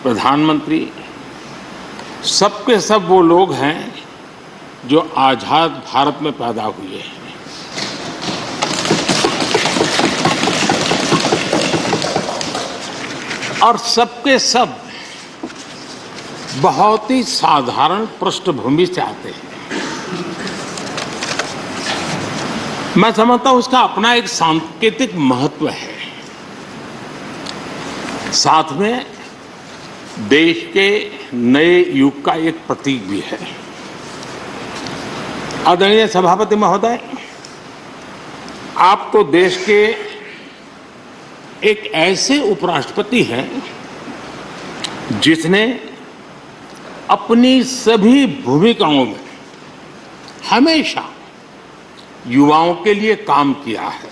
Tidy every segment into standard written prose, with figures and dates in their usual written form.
प्रधानमंत्री सबके सब वो लोग हैं जो आजाद भारत में पैदा हुए हैं। और सबके सब बहुत ही साधारण पृष्ठभूमि से आते हैं। मैं समझता हूं उसका अपना एक सांकेतिक महत्व है, साथ में देश के नए युग का एक प्रतीक भी है। आदरणीय सभापति महोदय, आप तो देश के एक ऐसे उपराष्ट्रपति हैं जिसने अपनी सभी भूमिकाओं में हमेशा युवाओं के लिए काम किया है।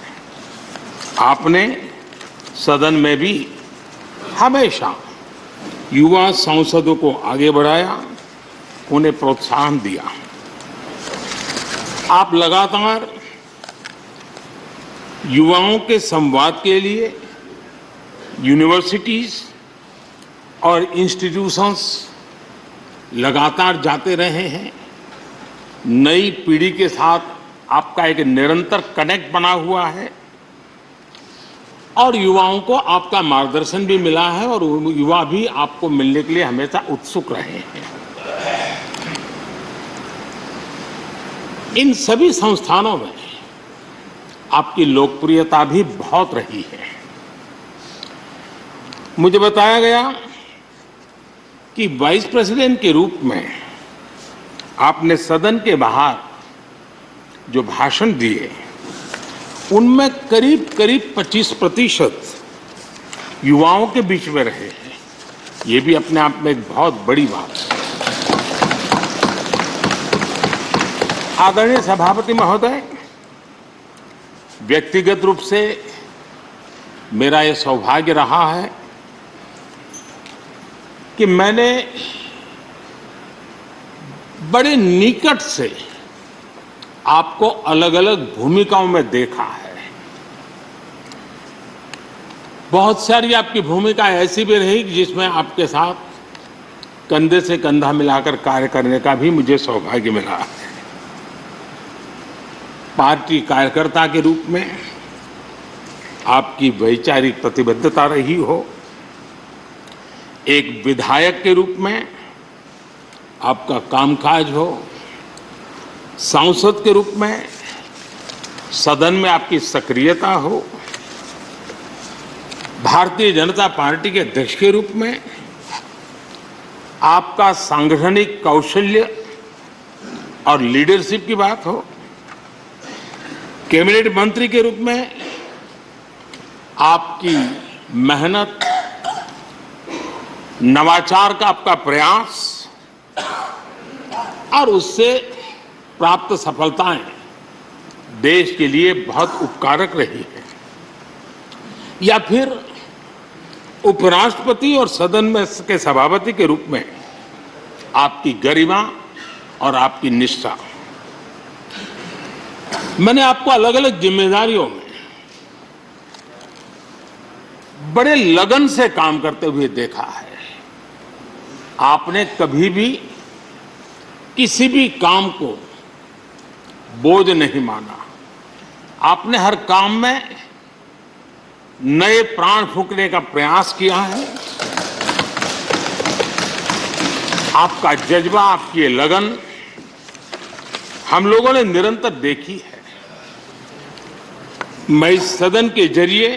आपने सदन में भी हमेशा युवा सांसदों को आगे बढ़ाया, उन्हें प्रोत्साहन दिया। आप लगातार युवाओं के संवाद के लिए यूनिवर्सिटीज और इंस्टीट्यूशंस लगातार जाते रहे हैं। नई पीढ़ी के साथ आपका एक निरंतर कनेक्ट बना हुआ है और युवाओं को आपका मार्गदर्शन भी मिला है और युवा भी आपको मिलने के लिए हमेशा उत्सुक रहे हैं। इन सभी संस्थानों में आपकी लोकप्रियता भी बहुत रही है। मुझे बताया गया कि वाइस प्रेसिडेंट के रूप में आपने सदन के बाहर जो भाषण दिए उनमें करीब 25% युवाओं के बीच में रहे हैं। ये भी अपने आप में एक बहुत बड़ी बात है। आदरणीय सभापति महोदय, व्यक्तिगत रूप से मेरा यह सौभाग्य रहा है कि मैंने बड़े निकट से आपको अलग अलग भूमिकाओं में देखा है। बहुत सारी आपकी भूमिका ऐसी भी रही जिसमें आपके साथ कंधे से कंधा मिलाकर कार्य करने का भी मुझे सौभाग्य मिला है। पार्टी कार्यकर्ता के रूप में आपकी वैचारिक प्रतिबद्धता रही हो, एक विधायक के रूप में आपका कामकाज हो, सांसद के रूप में सदन में आपकी सक्रियता हो, भारतीय जनता पार्टी के अध्यक्ष के रूप में आपका सांगठनिक कौशल्य और लीडरशिप की बात हो, कैबिनेट मंत्री के रूप में आपकी मेहनत, नवाचार का आपका प्रयास और उससे प्राप्त सफलताएं देश के लिए बहुत उपकारक रही है, या फिर उपराष्ट्रपति और सदन में के सभापति के रूप में आपकी गरिमा और आपकी निष्ठा। मैंने आपको अलग अलग जिम्मेदारियों में बड़े लगन से काम करते हुए देखा है। आपने कभी भी किसी भी काम को बोझ नहीं माना। आपने हर काम में नए प्राण फूंकने का प्रयास किया है। आपका जज्बा, आपकी लगन हम लोगों ने निरंतर देखी है। मैं इस सदन के जरिए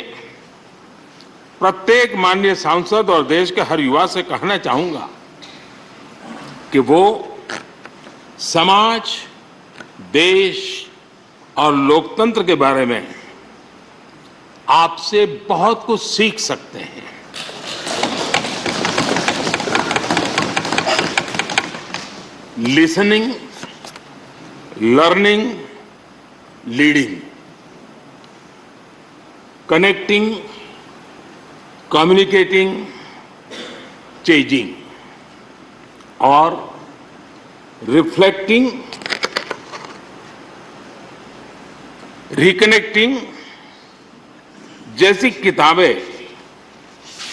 प्रत्येक माननीय सांसद और देश के हर युवा से कहना चाहूंगा कि वो समाज, देश और लोकतंत्र के बारे में आपसे बहुत कुछ सीख सकते हैं। Listening, learning, leading, connecting, communicating, changing और रिफ्लेक्टिंग, रिकनेक्टिंग जैसी किताबें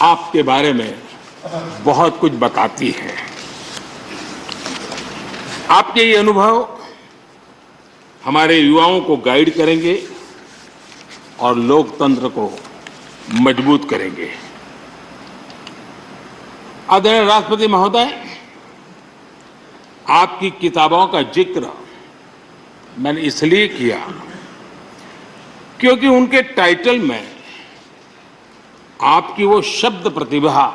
आपके बारे में बहुत कुछ बताती है। आपके ये अनुभव हमारे युवाओं को गाइड करेंगे और लोकतंत्र को मजबूत करेंगे। आदरणीय राष्ट्रपति महोदय, आपकी किताबों का जिक्र मैंने इसलिए किया क्योंकि उनके टाइटल में आपकी वो शब्द प्रतिभा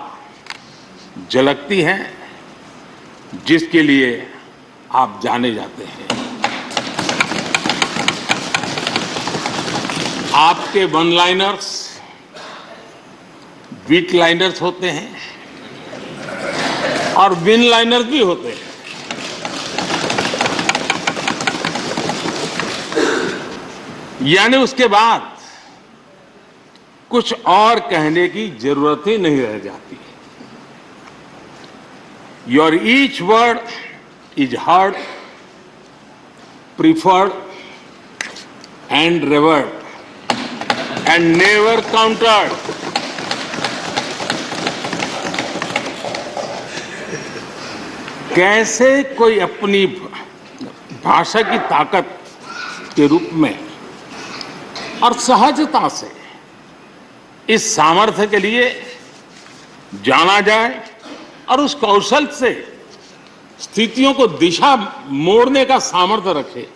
झलकती है जिसके लिए आप जाने जाते हैं। आपके वन लाइनर्स बीट लाइनर्स होते हैं और विन लाइनर्स भी होते हैं। यानी उसके बाद कुछ और कहने की जरूरत ही नहीं रह जाती। Your each word is heard, preferred and revered and never countered. कैसे कोई अपनी भाषा की ताकत के रूप में और सहजता से इस सामर्थ्य के लिए जाना जाए और उस कौशल से स्थितियों को दिशा मोड़ने का सामर्थ्य रखे।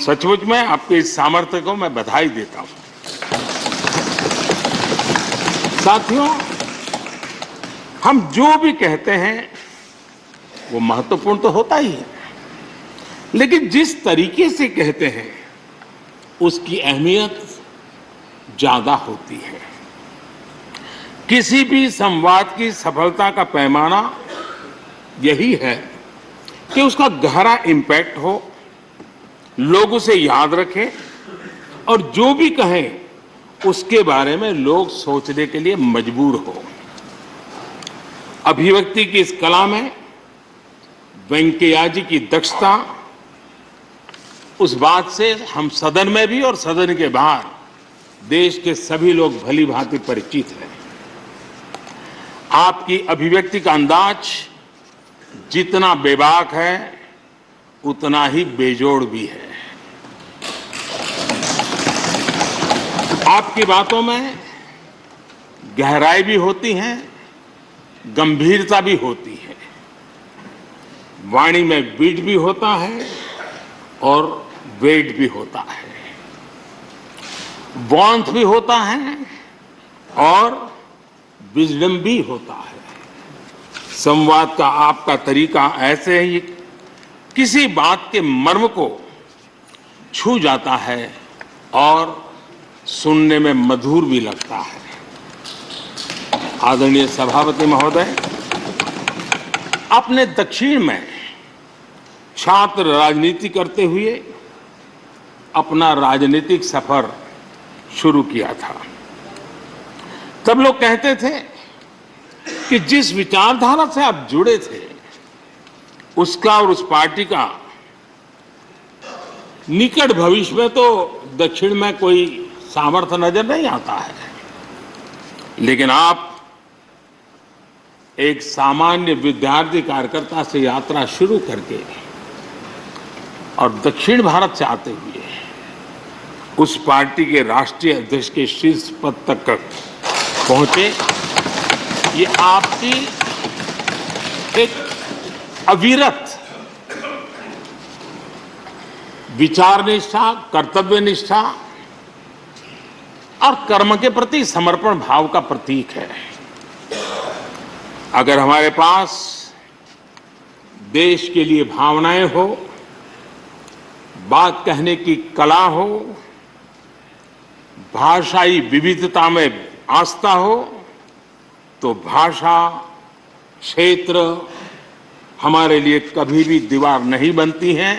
सचमुच में आपके इस सामर्थ्य को मैं बधाई देता हूं। साथियों, हम जो भी कहते हैं वो महत्वपूर्ण तो होता ही है, लेकिन जिस तरीके से कहते हैं उसकी अहमियत ज्यादा होती है। किसी भी संवाद की सफलता का पैमाना यही है कि उसका गहरा इम्पैक्ट हो, लोग उसे याद रखें और जो भी कहें उसके बारे में लोग सोचने के लिए मजबूर हो। अभिव्यक्ति की इस कला में वेंकैया जी की दक्षता, उस बात से हम सदन में भी और सदन के बाहर देश के सभी लोग भली भांति परिचित हैं। आपकी अभिव्यक्ति का अंदाज जितना बेबाक है उतना ही बेजोड़ भी है। आपकी बातों में गहराई भी होती है, गंभीरता भी होती है, वाणी में बीट भी होता है और वेट भी होता है, वांथ भी होता है और विजडम भी होता है। संवाद का आपका तरीका ऐसे ही किसी बात के मर्म को छू जाता है और सुनने में मधुर भी लगता है। आदरणीय सभापति महोदय, आपने दक्षिण में छात्र राजनीति करते हुए अपना राजनीतिक सफर शुरू किया था। तब लोग कहते थे कि जिस विचारधारा से आप जुड़े थे उसका और उस पार्टी का निकट भविष्य में तो दक्षिण में कोई सामर्थ्य नजर नहीं आता है, लेकिन आप एक सामान्य विद्यार्थी कार्यकर्ता से यात्रा शुरू करके और दक्षिण भारत से आते हुए उस पार्टी के राष्ट्रीय अध्यक्ष के शीर्ष पद तक पहुंचे। ये आपकी एक अविरत विचार निष्ठा, कर्तव्य निष्ठा और कर्म के प्रति समर्पण भाव का प्रतीक है। अगर हमारे पास देश के लिए भावनाएं हो, बात कहने की कला हो, भाषाई विविधता में आस्था हो, तो भाषा क्षेत्र हमारे लिए कभी भी दीवार नहीं बनती है।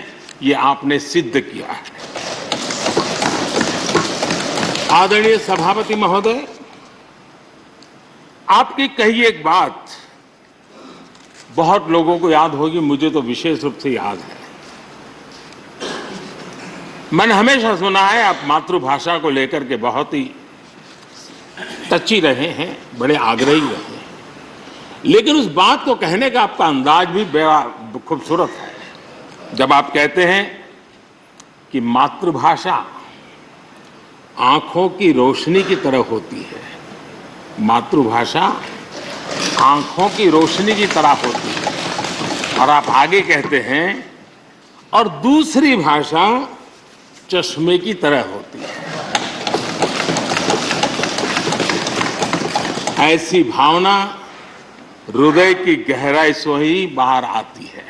ये आपने सिद्ध किया है। आदरणीय सभापति महोदय, आपकी कही एक बात बहुत लोगों को याद होगी, मुझे तो विशेष रूप से याद है। मैंने हमेशा सुना है आप मातृभाषा को लेकर के बहुत ही टची रहे हैं, बड़े आग्रही रहे हैं। लेकिन उस बात को कहने का आपका अंदाज भी बड़ा खूबसूरत है जब आप कहते हैं कि मातृभाषा आंखों की रोशनी की तरह होती है। मातृभाषा आंखों की रोशनी की तरह होती है। और आप आगे कहते हैं और दूसरी भाषा चश्मे की तरह होती है। ऐसी भावना हृदय की गहराई से ही बाहर आती है।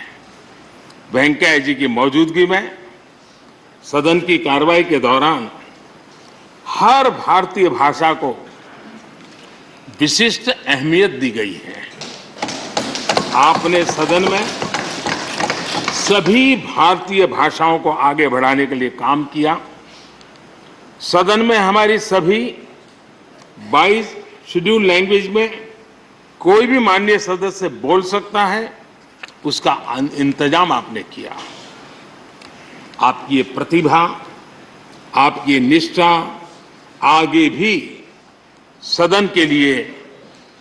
वेंकैया जी की मौजूदगी में सदन की कार्रवाई के दौरान हर भारतीय भाषा को विशिष्ट अहमियत दी गई है। आपने सदन में सभी भारतीय भाषाओं को आगे बढ़ाने के लिए काम किया। सदन में हमारी सभी 22 शेड्यूल लैंग्वेज में कोई भी माननीय सदस्य बोल सकता है, उसका इंतजाम आपने किया। आपकी ये प्रतिभा, आपकी ये निष्ठा आगे भी सदन के लिए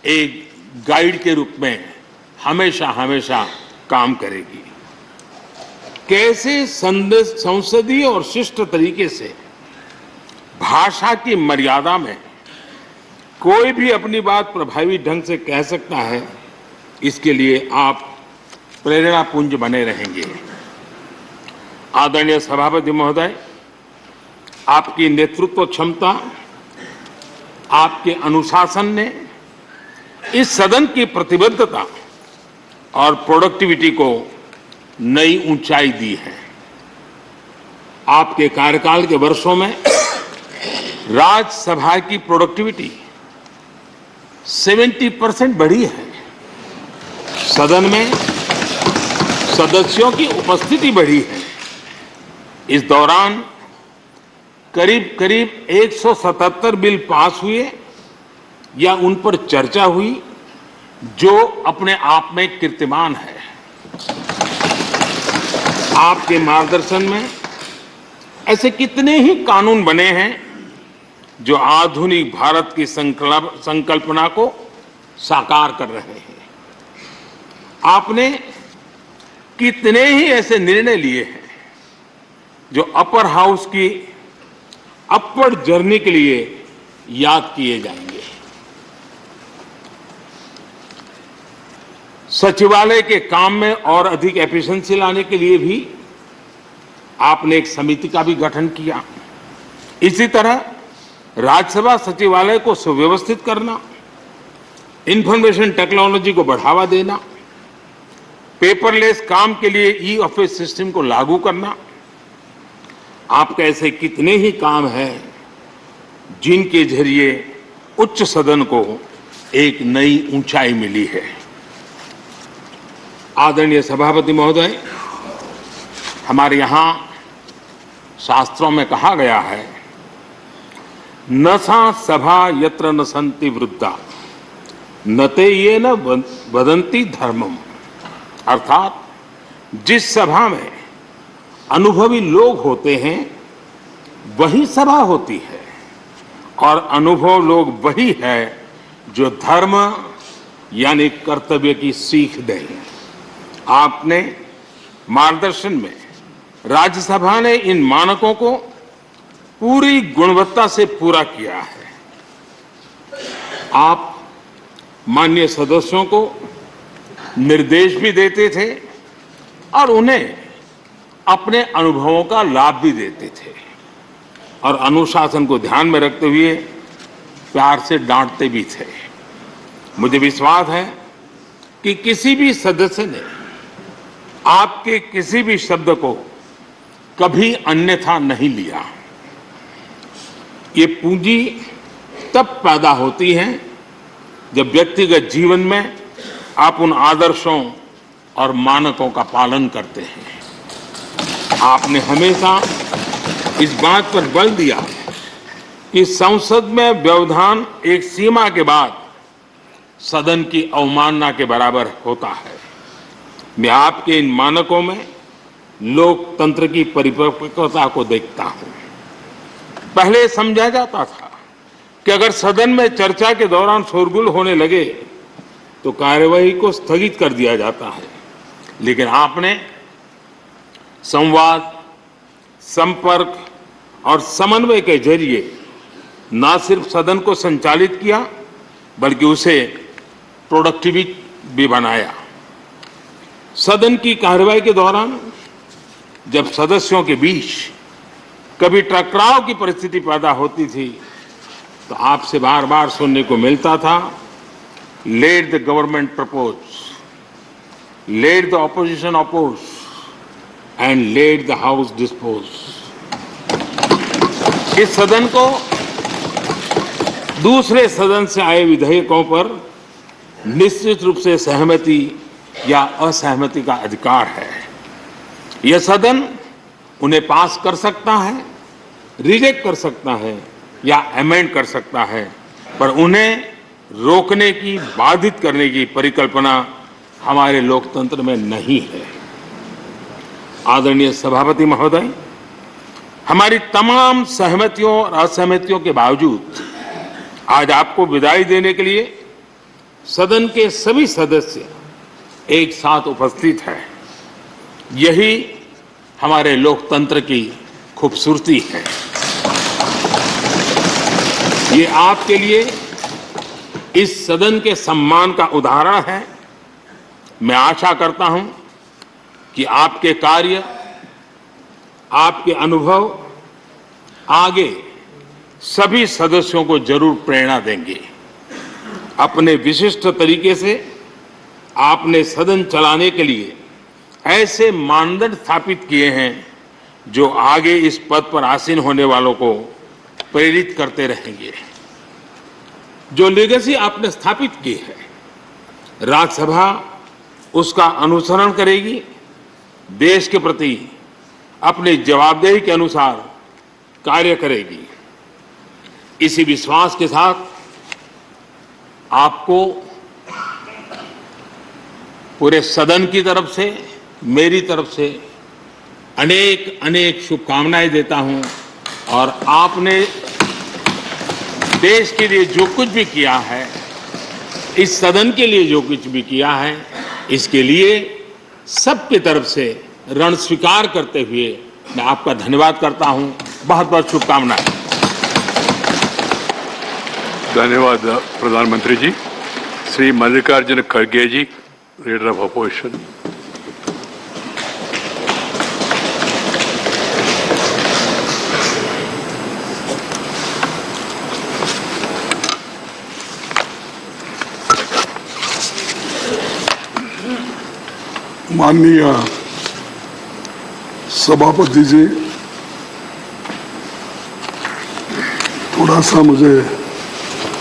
एक गाइड के रूप में हमेशा हमेशा काम करेगी। कैसे संसदीय और शिष्ट तरीके से भाषा की मर्यादा में कोई भी अपनी बात प्रभावी ढंग से कह सकता है, इसके लिए आप प्रेरणापुंज बने रहेंगे। आदरणीय सभापति महोदय, आपकी नेतृत्व क्षमता, आपके अनुशासन ने इस सदन की प्रतिबद्धता और प्रोडक्टिविटी को नई ऊंचाई दी है। आपके कार्यकाल के वर्षों में राज्यसभा की प्रोडक्टिविटी 70% बढ़ी है। सदन में सदस्यों की उपस्थिति बढ़ी है। इस दौरान करीब करीब 177 बिल पास हुए या उन पर चर्चा हुई, जो अपने आप में कीर्तिमान है। आपके मार्गदर्शन में ऐसे कितने ही कानून बने हैं जो आधुनिक भारत की संकल्पना को साकार कर रहे हैं। आपने कितने ही ऐसे निर्णय लिए हैं जो अपर हाउस की अपवर्ड जर्नी के लिए याद किए जाएंगे। सचिवालय के काम में और अधिक एफिशिएंसी लाने के लिए भी आपने एक समिति का भी गठन किया। इसी तरह राज्यसभा सचिवालय को सुव्यवस्थित करना, इंफॉर्मेशन टेक्नोलॉजी को बढ़ावा देना, पेपरलेस काम के लिए ई ऑफिस सिस्टम को लागू करना, आपके ऐसे कितने ही काम हैं जिनके जरिए उच्च सदन को एक नई ऊंचाई मिली है। आदरणीय सभापति महोदय, हमारे यहां शास्त्रों में कहा गया है, न सा सभा यत्र न सन्ति वृद्धा न ते ये न वदन्ति धर्मम। अर्थात जिस सभा में अनुभवी लोग होते हैं वही सभा होती है, और अनुभव लोग वही है जो धर्म यानी कर्तव्य की सीख दें। आपने मार्गदर्शन में राज्यसभा ने इन मानकों को पूरी गुणवत्ता से पूरा किया है। आप माननीय सदस्यों को निर्देश भी देते थे और उन्हें अपने अनुभवों का लाभ भी देते थे, और अनुशासन को ध्यान में रखते हुए प्यार से डांटते भी थे। मुझे विश्वास है कि किसी भी सदस्य ने आपके किसी भी शब्द को कभी अन्यथा नहीं लिया। ये पूंजी तब पैदा होती है जब व्यक्तिगत जीवन में आप उन आदर्शों और मानकों का पालन करते हैं। आपने हमेशा इस बात पर बल दिया कि संसद में व्यवधान एक सीमा के बाद सदन की अवमानना के बराबर होता है। मैं आपके इन मानकों में लोकतंत्र की परिपक्वता को देखता हूं। पहले समझा जाता था कि अगर सदन में चर्चा के दौरान शोरगुल होने लगे तो कार्यवाही को स्थगित कर दिया जाता है, लेकिन आपने संवाद, संपर्क और समन्वय के जरिए न सिर्फ सदन को संचालित किया बल्कि उसे प्रोडक्टिव भी बनाया। सदन की कार्यवाही के दौरान जब सदस्यों के बीच कभी टकराव की परिस्थिति पैदा होती थी तो आपसे बार बार सुनने को मिलता था, let the government propose, let the opposition oppose and let the house dispose. इस सदन को दूसरे सदन से आए विधेयकों पर निश्चित रूप से सहमति या असहमति का अधिकार है। यह सदन उन्हें पास कर सकता है, रिजेक्ट कर सकता है या अमेंड कर सकता है, पर उन्हें रोकने की, बाधित करने की परिकल्पना हमारे लोकतंत्र में नहीं है। आदरणीय सभापति महोदय, हमारी तमाम सहमतियों और असहमतियों के बावजूद आज आपको विदाई देने के लिए सदन के सभी सदस्य एक साथ उपस्थित हैं। यही हमारे लोकतंत्र की खूबसूरती है। ये आपके लिए इस सदन के सम्मान का उदाहरण है। मैं आशा करता हूं कि आपके कार्य, आपके अनुभव आगे सभी सदस्यों को जरूर प्रेरणा देंगे। अपने विशिष्ट तरीके से आपने सदन चलाने के लिए ऐसे मानदंड स्थापित किए हैं जो आगे इस पद पर आसीन होने वालों को प्रेरित करते रहेंगे। जो लेगेसी आपने स्थापित की है, राज्यसभा उसका अनुसरण करेगी, देश के प्रति अपनी जवाबदेही के अनुसार कार्य करेगी। इसी विश्वास के साथ आपको पूरे सदन की तरफ से, मेरी तरफ से अनेक अनेक शुभकामनाएं देता हूं और आपने देश के लिए जो कुछ भी किया है, इस सदन के लिए जो कुछ भी किया है, इसके लिए सबकी तरफ से ऋण स्वीकार करते हुए मैं आपका धन्यवाद करता हूं। बहुत बहुत शुभकामनाएं। धन्यवाद प्रधानमंत्री जी। श्री मल्लिकार्जुन खड़गे जी, लीडर ऑफ अपोजिशन। माननीय सभापति जी, थोड़ा सा मुझे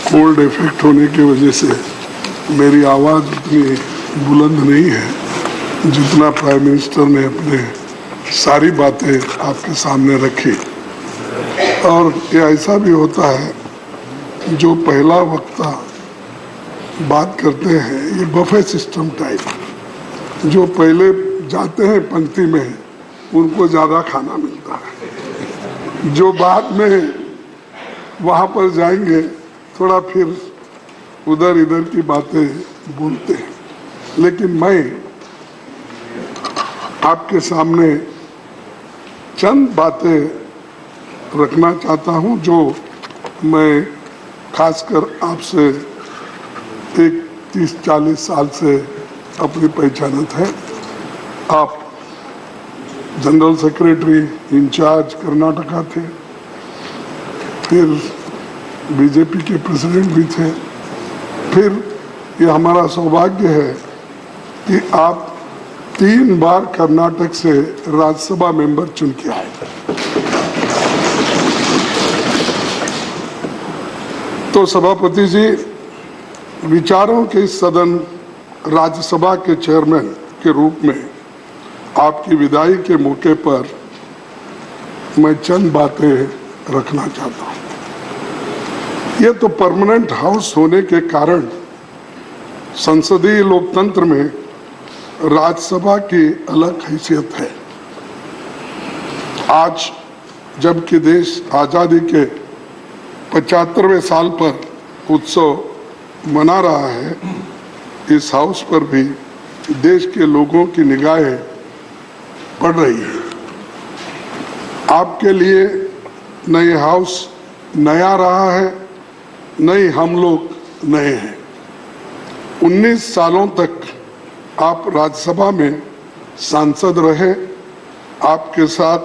कोल्ड इफेक्ट होने की वजह से मेरी आवाज़ उतनी बुलंद नहीं है जितना प्राइम मिनिस्टर ने अपने सारी बातें आपके सामने रखी। और ये ऐसा भी होता है, जो पहला वक्ता बात करते हैं, ये बफे सिस्टम टाइप, जो पहले जाते हैं पंक्ति में उनको ज़्यादा खाना मिलता है, जो बाद में वहाँ पर जाएंगे थोड़ा फिर उधर इधर की बातें बोलते हैं। लेकिन मैं आपके सामने चंद बातें रखना चाहता हूं जो मैं खासकर आपसे एक 30-40 साल से अपनी पहचानत है। आप जनरल सेक्रेटरी इंचार्ज कर्नाटका थे, फिर बीजेपी के प्रेसिडेंट भी थे, फिर ये हमारा सौभाग्य है कि आप 3 बार कर्नाटक से राज्यसभा मेंबर चुन के आए। तो सभापति जी, विचारों के सदन राज्यसभा के चेयरमैन के रूप में आपकी विदाई के मौके पर मैं चंद बातें रखना चाहता हूं। ये तो परमानेंट हाउस होने के कारण संसदीय लोकतंत्र में राज्यसभा की अलग हैसियत है। आज जबकि देश आज़ादी के 75वें साल पर उत्सव मना रहा है, इस हाउस पर भी देश के लोगों की निगाहें पड़ रही है। आपके लिए न ये हाउस नया रहा है, न ही हम लोग नए हैं। 19 सालों तक आप राज्यसभा में सांसद रहे। आपके साथ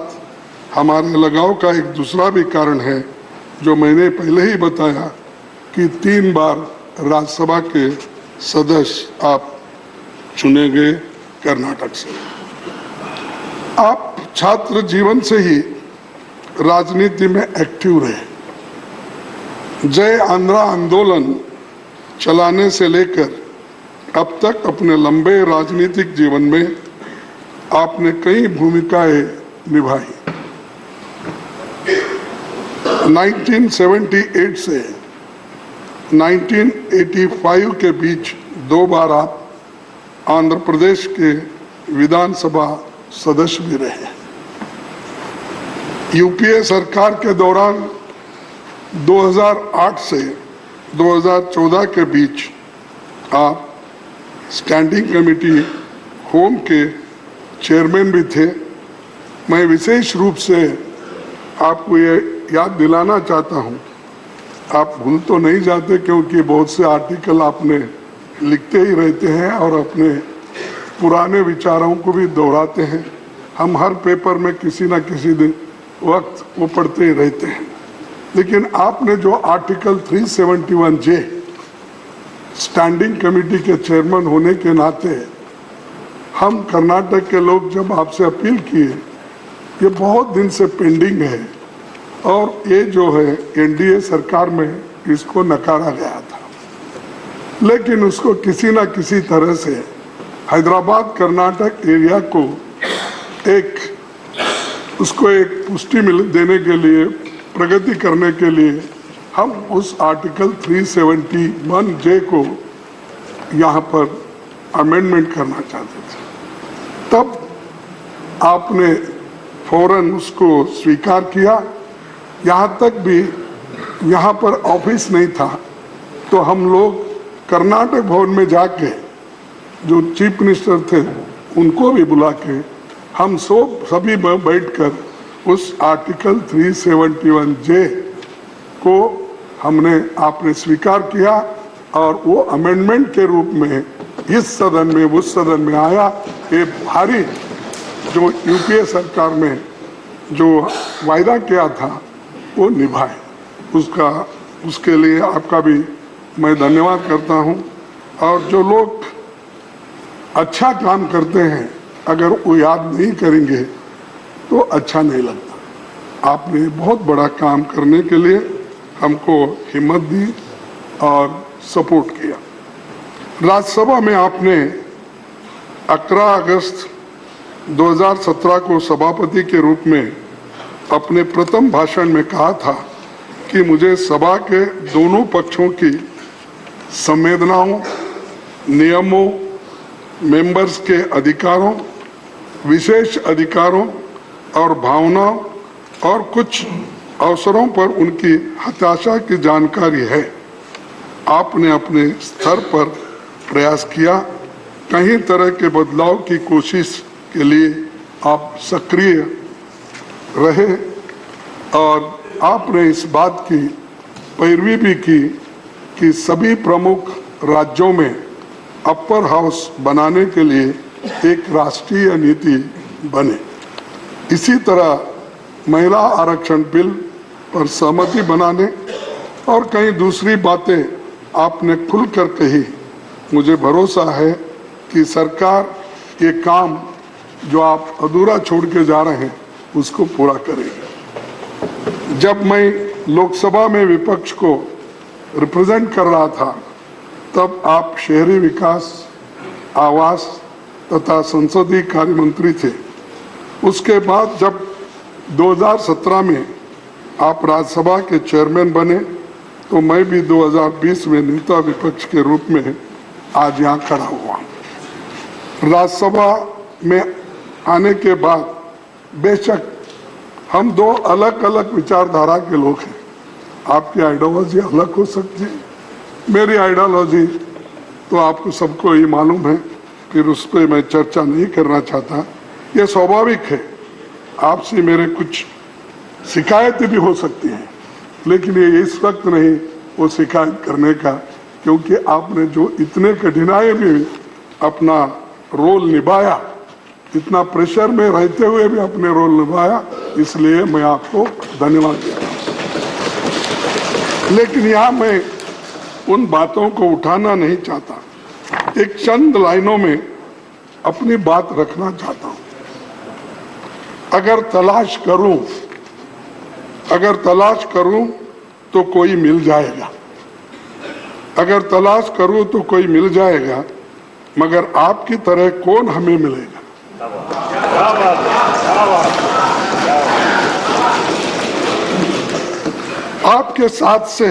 हमारे लगाव का एक दूसरा भी कारण है, जो मैंने पहले ही बताया कि 3 बार राज्यसभा के सदस्य आप चुने गए कर्नाटक से। आप छात्र जीवन से ही राजनीति में एक्टिव रहे। जय आंध्रा आंदोलन चलाने से लेकर अब तक अपने लंबे राजनीतिक जीवन में आपने कई भूमिकाएं निभाई। 1978 से 1985 के बीच 2 बार आप आंध्र प्रदेश के विधानसभा सदस्य भी रहे। यूपीए सरकार के दौरान 2008 से 2014 के बीच आप स्टैंडिंग कमेटी होम के चेयरमैन भी थे। मैं विशेष रूप से आपको ये याद दिलाना चाहता हूँ, आप भूल तो नहीं जाते क्योंकि बहुत से आर्टिकल आपने लिखते ही रहते हैं और अपने पुराने विचारों को भी दोहराते हैं। हम हर पेपर में किसी न किसी दिन वक्त वो पढ़ते ही रहते हैं। लेकिन आपने जो आर्टिकल 371J स्टैंडिंग कमेटी के चेयरमैन होने के नाते हम कर्नाटक के लोग जब आपसे अपील किए, ये बहुत दिन से पेंडिंग है और ये जो है एनडीए सरकार में इसको नकारा गया था, लेकिन उसको किसी ना किसी तरह से हैदराबाद कर्नाटक एरिया को उसको एक पुष्टि देने के लिए, प्रगति करने के लिए हम उस आर्टिकल 371J को यहाँ पर अमेंडमेंट करना चाहते थे। तब आपने फौरन उसको स्वीकार किया। यहाँ तक भी यहाँ पर ऑफिस नहीं था तो हम लोग कर्नाटक भवन में जाके जो चीफ मिनिस्टर थे उनको भी बुला के हम सभी बैठकर उस आर्टिकल 371J को आपने स्वीकार किया और वो अमेंडमेंट के रूप में इस सदन में उस सदन में आया। ये भारी जो यूपीए सरकार में जो वायदा किया था वो निभाए, उसके लिए आपका भी मैं धन्यवाद करता हूं। और जो लोग अच्छा काम करते हैं अगर वो याद नहीं करेंगे तो अच्छा नहीं लगता। आपने बहुत बड़ा काम करने के लिए हमको हिम्मत दी और सपोर्ट किया। राज्यसभा में आपने 11 अगस्त 2017 को सभापति के रूप में अपने प्रथम भाषण में कहा था कि मुझे सभा के दोनों पक्षों की संवेदनाओं, नियमों, मेंबर्स के अधिकारों, विशेष अधिकारों और भावनाओं और कुछ अवसरों पर उनकी हताशा की जानकारी है। आपने अपने स्तर पर प्रयास किया, कई तरह के बदलाव की कोशिश के लिए आप सक्रिय रहे और आपने इस बात की पैरवी भी की कि सभी प्रमुख राज्यों में अपर हाउस बनाने के लिए एक राष्ट्रीय नीति बने। इसी तरह महिला आरक्षण बिल पर सहमति बनाने और कई दूसरी बातें आपने खुलकर कही। मुझे भरोसा है कि सरकार ये काम जो आप अधूरा छोड़ के जा रहे हैं उसको पूरा करेगी। जब मैं लोकसभा में विपक्ष को रिप्रेजेंट कर रहा था तब आप शहरी विकास, आवास तथा संसदीय कार्य मंत्री थे। उसके बाद जब 2017 में आप राज्यसभा के चेयरमैन बने तो मैं भी 2020 में नेता विपक्ष के रूप में आज यहाँ खड़ा हुआ। राज्यसभा में आने के बाद बेशक हम दो अलग अलग विचारधारा के लोग हैं। आपकी आइडियोलॉजी अलग हो सकती है, मेरी आइडियोलॉजी तो आपको सबको ही मालूम है, फिर उस पर मैं चर्चा नहीं करना चाहता। ये स्वाभाविक है, आपसे मेरे कुछ शिकायतें भी हो सकती हैं, लेकिन ये इस वक्त नहीं वो शिकायत करने का, क्योंकि आपने जो इतने कठिनाई में अपना रोल निभाया, इतना प्रेशर में रहते हुए भी अपने रोल निभाया, इसलिए मैं आपको धन्यवाद देता हूँ। लेकिन यहाँ मैं उन बातों को उठाना नहीं चाहता, एक चंद लाइनों में अपनी बात रखना चाहता हूँ। अगर तलाश करूं तो कोई मिल जाएगा, अगर तलाश करूं तो कोई मिल जाएगा, मगर आपकी तरह कौन हमें मिलेगा। आपके साथ से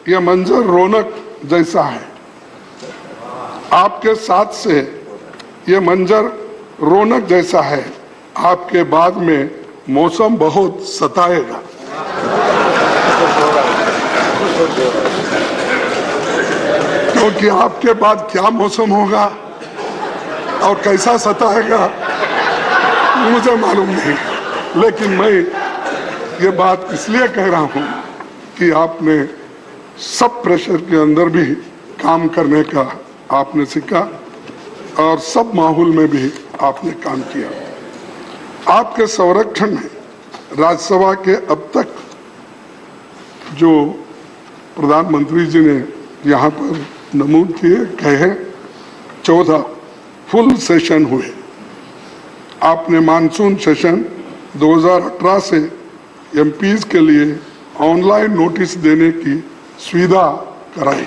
यह मंजर रौनक जैसा है, आपके साथ से यह मंजर रौनक जैसा है, आपके बाद में मौसम बहुत सताएगा। क्योंकि आपके बाद क्या मौसम होगा और कैसा सताएगा मुझे मालूम नहीं, लेकिन मैं ये बात इसलिए कह रहा हूं कि आपने सब प्रेशर के अंदर भी काम करने का आपने सीखा और सब माहौल में भी आपने काम किया। आपके संरक्षण में राज्यसभा के अब तक जो प्रधानमंत्री जी ने यहाँ पर नमूद किए कहे 14 फुल सेशन हुए। आपने मानसून सेशन 2018 से एमपीज के लिए ऑनलाइन नोटिस देने की सुविधा कराई।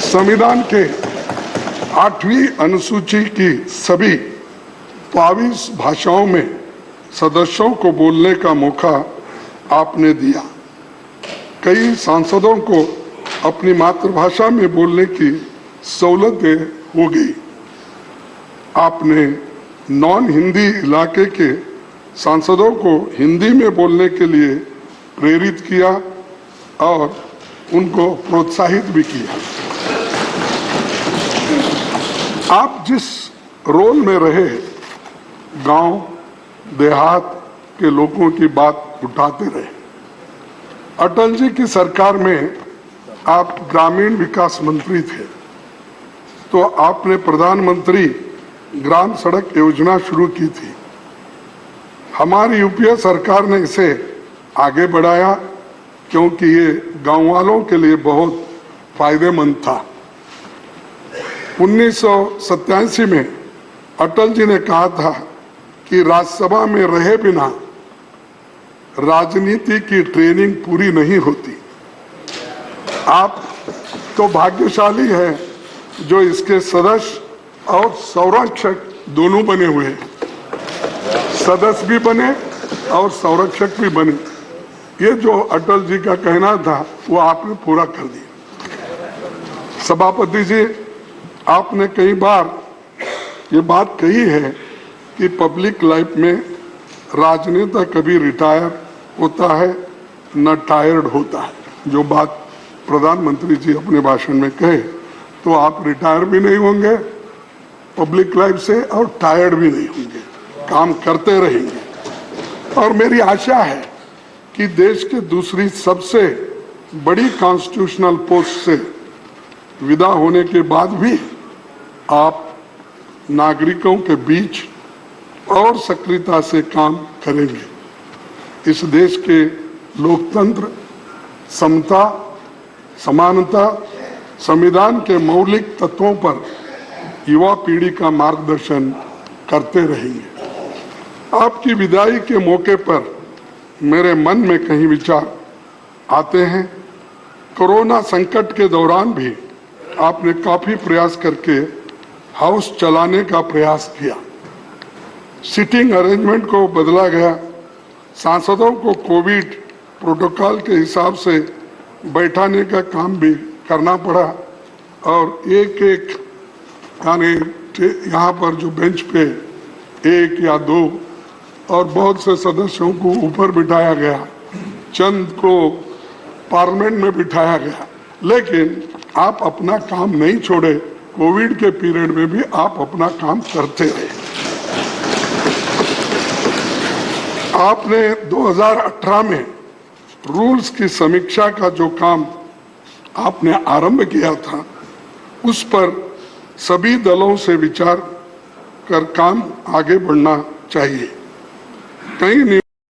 संविधान के 8वीं अनुसूची की सभी 22 भाषाओं में सदस्यों को बोलने का मौका आपने दिया। कई सांसदों को अपनी मातृभाषा में बोलने की सहूलतें हो गई। आपने नॉन हिंदी इलाके के सांसदों को हिंदी में बोलने के लिए प्रेरित किया और उनको प्रोत्साहित भी किया। आप जिस रोल में रहे, गांव देहात के लोगों की बात उठाते रहे। अटल जी की सरकार में आप ग्रामीण विकास मंत्री थे, तो आपने प्रधानमंत्री ग्राम सड़क योजना शुरू की थी। हमारी यूपीए सरकार ने इसे आगे बढ़ाया क्योंकि ये गांव वालों के लिए बहुत फायदेमंद था। 1987 में अटल जी ने कहा था कि राज्यसभा में रहे बिना राजनीति की ट्रेनिंग पूरी नहीं होती। आप तो भाग्यशाली हैं जो इसके सदस्य और संरक्षक दोनों बने हुए हैं। सदस्य भी बने और संरक्षक भी बने। ये जो अटल जी का कहना था वो आपने पूरा कर दिया। सभापति जी, आपने कई बार ये बात कही है कि पब्लिक लाइफ में राजनेता कभी रिटायर होता है न टायर्ड होता है। जो बात प्रधानमंत्री जी अपने भाषण में कहे, तो आप रिटायर भी नहीं होंगे पब्लिक लाइफ से और टायर्ड भी नहीं होंगे, काम करते रहेंगे। और मेरी आशा है कि देश के दूसरी सबसे बड़ी कॉन्स्टिट्यूशनल पोस्ट से विदा होने के बाद भी आप नागरिकों के बीच और सक्रियता से काम करेंगे। इस देश के लोकतंत्र, समता, समानता, संविधान के मौलिक तत्वों पर युवा पीढ़ी का मार्गदर्शन करते रहेंगे। आपकी विदाई के मौके पर मेरे मन में कई विचार आते हैं। कोरोना संकट के दौरान भी आपने काफी प्रयास करके हाउस चलाने का प्रयास किया। सिटिंग अरेंजमेंट को बदला गया, सांसदों को कोविड प्रोटोकॉल के हिसाब से बैठाने का काम भी करना पड़ा और एक एक यानी यहाँ पर जो बेंच पे एक या दो और बहुत से सदस्यों को ऊपर बिठाया गया, चंद को पार्लियामेंट में बिठाया गया। लेकिन आप अपना काम नहीं छोड़े, कोविड के पीरियड में भी आप अपना काम करते रहे। आपने 2018 में रूल्स की समीक्षा का जो काम आपने आरंभ किया था, उस पर सभी दलों से विचार कर काम आगे बढ़ना चाहिए। कई